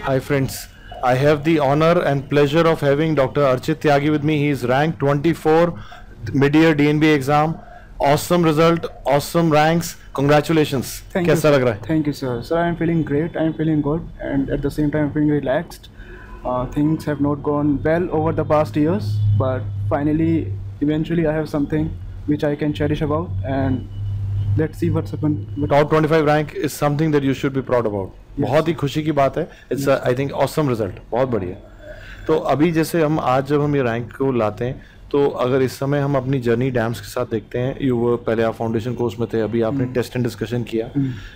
Hi friends, I have the honor and pleasure of having Dr. Archit Tyagi with me. He is ranked 24 mid-year DNB exam. Awesome result, awesome ranks. Congratulations. Thank you, कैसा लग रहा है? thank you, sir. Sir, I'm feeling great. I'm feeling good, and at the same time, I'm feeling relaxed. Things have not gone well over the past years, but finally, eventually, I have something which I can cherish about, and let's see what's happened. Top 25 rank is something that you should be proud about. बहुत ही खुशी की बात है. It's I think awesome result. बहुत बढ़िया. तो अभी जैसे हम आज जब हम ये रैंक को लाते हैं तो अगर इस समय हम अपनी जर्नी डैम्स के साथ देखते हैं, पहले आप फाउंडेशन कोर्स में थे, अभी आपने टेस्ट एंड डिस्कशन किया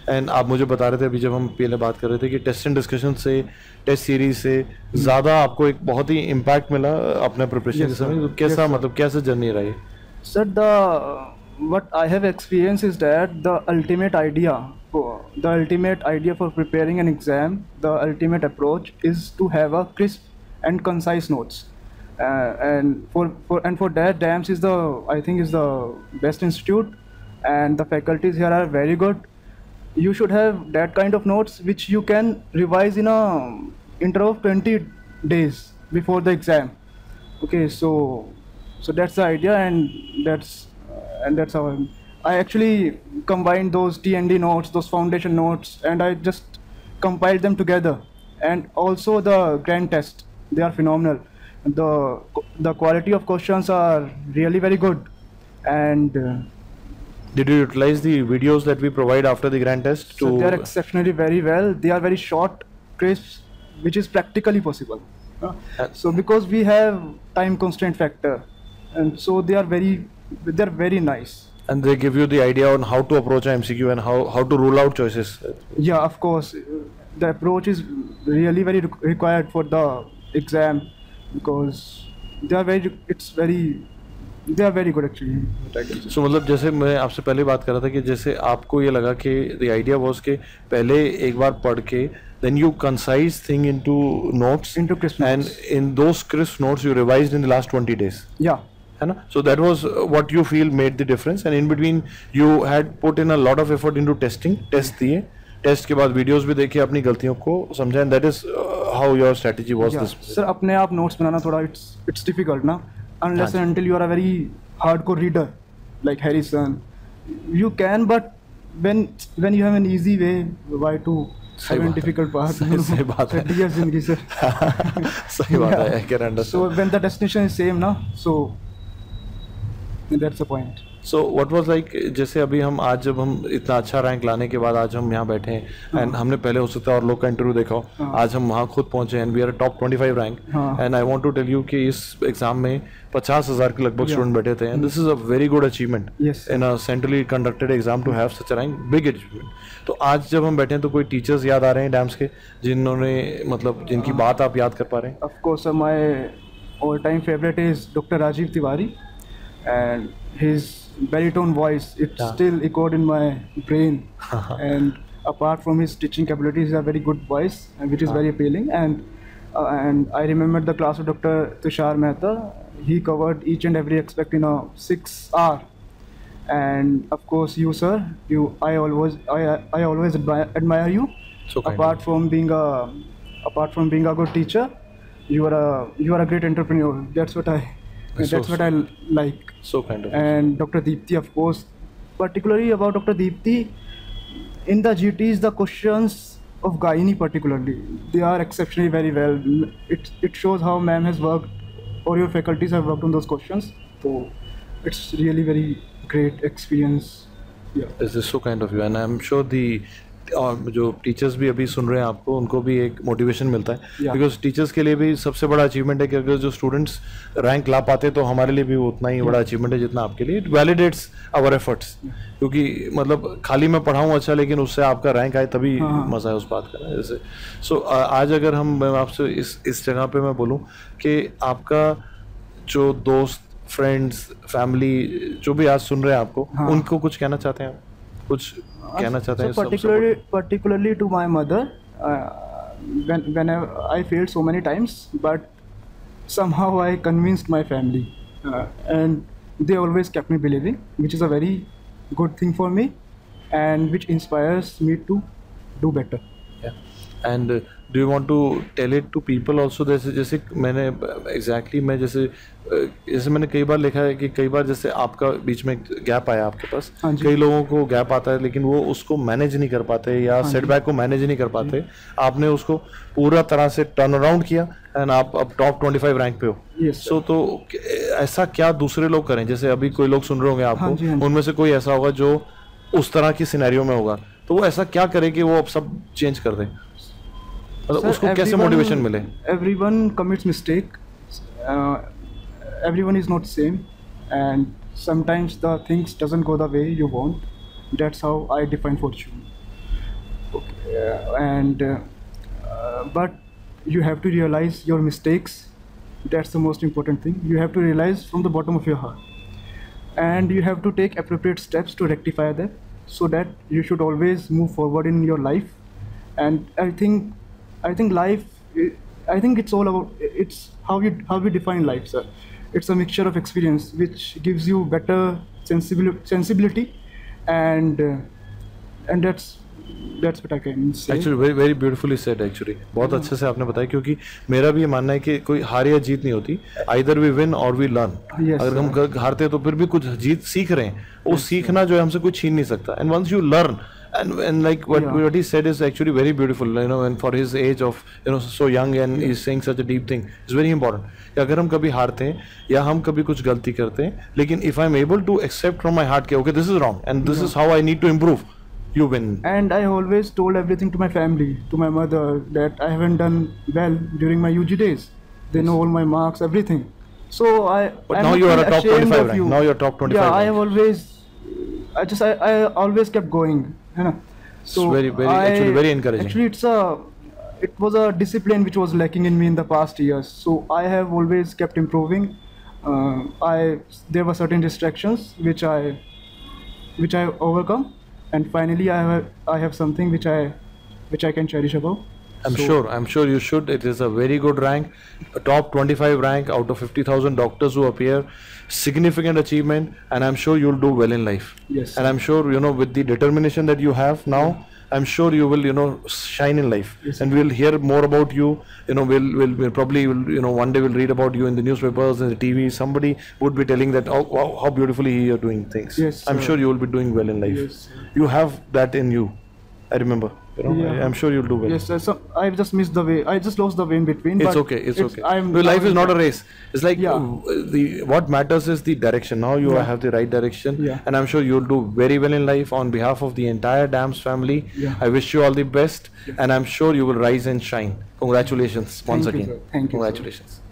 एंड आप मुझे बता रहे थे अभी जब हम पहले बात कर रहे थे कि टेस्ट एंड डिस्कशन से टेस्ट सीरीज से ज़्यादा आपको एक बहुत ही इम्पैक्ट मिला अपने प्रिपरेशन के समय. तो कैसा मतलब कैसा जर्नी रही? Sir, what I have experienced is that the ultimate idea for preparing an exam, the ultimate approach is to have a crisp and concise notes. And for that, DAMS is the best institute, and the faculties here are very good. You should have that kind of notes which you can revise in a interval of 20 days before the exam. Okay, so that's the idea, and that's how I actually combined those TND notes, those foundation notes, and I just compiled them together. And also the grand test, they are phenomenal. The quality of questions are really very good. And Did you utilize the videos that we provide after the grand test? So they are exceptionally very well. They are very short, crisp, which is practically possible. So because we have time constraint factor, and so they're very nice. And they give you the idea on how to approach an MCQ and how to rule out choices. Yeah, of course. The approach is really very required for the exam because they are very good actually. So मतलब जैसे मैं आपसे पहले बात कर रहा था कि जैसे आपको ये लगा कि the idea was कि पहले एक बार पढ़ के then you concise thing into notes, into crisp and notes. in those crisp notes you revised in the last 20 days. Yeah. है ना? So that was what you feel made the difference, and in between you had put in a lot of effort into testing. Test दिए, test के बाद videos भी देखे, अपनी गलतियों को समझा, and that is how your strategy was. Yeah. This Sir, अपने आप notes बनाना थोड़ा it's difficult ना, unless and until you are a very hardcore reader like Harrison. You can, but when you have an easy way, why to have a difficult path? सही बात है. Dear जिंदगी sir. सही बात है. I can understand. So when the destination is same ना, so that's the point. So what was like, जैसे अभी हम आज जब हम इतना अच्छा रैंक लाने के बाद आज हम यहाँ बैठे हैं एंड हमने पहले हो सकता है और लोग का इंटरव्यू देखा हो, आज हम वहाँ खुद पहुँचे and we are top 25 rank and I want to tell you कि इस एग्जाम में 50,000 के लगभग स्टूडेंट बैठे थे and this is a very good achievement in a centrally conducted exam to have such a rank, big achievement. तो आज जब हम बैठे हैं तो कोई टीचर्स याद आ रहे हैं डैम्स के जिन्होंने मतलब जिनकी बात आप याद कर पा रहे हैं? Of course, my all-time favorite is Dr. Rajiv Tiwari, and his baritone voice, it's still echoed in my brain. And apart from his teaching capabilities, he has a very good voice, which is very appealing. And I remember the class of Dr. Tushar Mehta. He covered each and every aspect in a 6 hour. And of course, you sir, I always admire you. So apart from being a good teacher, you are a great entrepreneur. That's what I like. So kind of. And Dr. Deepti, of course, particularly about Dr. Deepti, in the GTs, the questions of Gynae particularly, they are exceptionally very well. It shows how ma'am has worked, or your faculties have worked on those questions. So it's really very great experience. Yeah. This is so kind of you, and I'm sure the जो teachers भी अभी सुन रहे हैं आपको, उनको भी एक motivation मिलता है बिकॉज टीचर्स के लिए भी सबसे बड़ा अचीवमेंट है कि अगर जो स्टूडेंट्स रैंक ला पाते तो हमारे लिए भी उतना ही बड़ा अचीवमेंट है जितना आपके लिए. इट वैलिडेट्स आवर एफर्ट्स, क्योंकि मतलब खाली मैं पढ़ाऊँ अच्छा लेकिन उससे आपका रैंक आए तभी मज़ा है उस बात का. जैसे सो आज अगर मैं आपसे इस जगह पे मैं बोलूँ कि आपका जो दोस्त, फ्रेंड्स, फैमिली जो भी आज सुन रहे हैं आपको, उनको कुछ कहना चाहते हैं? कुछ कहना चाहते हैं? Particularly to my mother, when I failed so many times, but somehow I convinced my family, and they always kept me believing, which is a very good thing for me, and which inspires me to do better. And do you want to tell it to people also? जैसे मैंने exactly मैं जैसे मैंने कई बार लिखा है कि कई बार जैसे आपका बीच में गैप आया आपके पास, कई लोगों को गैप आता है लेकिन वो उसको मैनेज नहीं कर पाते या सेटबैक को मैनेज नहीं कर पाते, आपने उसको पूरा तरह से टर्न अराउंड किया एंड आप अब टॉप 25 रैंक पे हो। सो तो ऐसा क्या दूसरे लोग करें? जैसे अभी कोई लोग सुन रहे होंगे आपको, उनमें से कोई ऐसा होगा जो उस तरह की सिनेरियो में होगा, तो वो ऐसा क्या करे कि वो अब सब चेंज कर दे? मतलब उसको कैसे मोटिवेशन मिले? Everyone commits mistake. Everyone is not same, and sometimes the things doesn't go the way you want. That's how I define fortune. Okay. But you have to realize your mistakes. That's the most important thing. You have to realize from the bottom of your heart, and you have to take appropriate steps to rectify that, so that you should always move forward in your life. And I think life, I think it's all about, it's how we define life, sir. It's a mixture of experience which gives you better sensibility, and that's what I can say. Actually very very beautifully said actually. बहुत अच्छे से आपने बताया, क्योंकि मेरा भी ये मानना है कि कोई हार या जीत नहीं होती, either we win or we learn. अगर हम हारते हैं तो फिर भी कुछ जीत सीख रहे हैं, वो सीखना जो है हमसे कोई छीन नहीं सकता. And once you learn, and like what he said is actually very beautiful, you know, and for his age of, you know, so young, and he's saying such a deep thing. It's very important कि अगर हम कभी हारते हैं या हम कभी कुछ गलती करते हैं, लेकिन if I'm able to accept from my heart कि okay this is wrong and this is how I need to improve, you win. And I always told everything to my family, to my mother, that I haven't done well during my UG days. They know all my marks, everything. So But now you are a top 25 rank. Now you're top 25. Yeah, I always kept going. You know? So actually very encouraging. Actually, it was a discipline which was lacking in me in the past years. So I have always kept improving. There were certain distractions which I overcome, and finally I have something which I can cherish about. I'm sure you should. It is a very good rank, a top 25 rank out of 50,000 doctors who appear. Significant achievement, and I'm sure you'll do well in life. Yes. And I'm sure, you know, with the determination that you have now, I'm sure you will, you know, shine in life. Yes. And we'll hear more about you. You know, we'll probably, you know, one day we'll read about you in the newspapers and the TV. Somebody would be telling that, oh, wow, how beautifully you're doing things. Yes, I'm sure you will be doing well in life. Yes, you have that in you. I remember. You know, I'm sure you'll do well. Yes, sir. So I just missed the way. I just lost the way in between. It's okay. Life is not a race. It's like what matters is the direction. Now you have the right direction, and I'm sure you'll do very well in life. On behalf of the entire DAMS family, I wish you all the best, and I'm sure you will rise and shine. Congratulations once again. Thank you. Congratulations. Sir.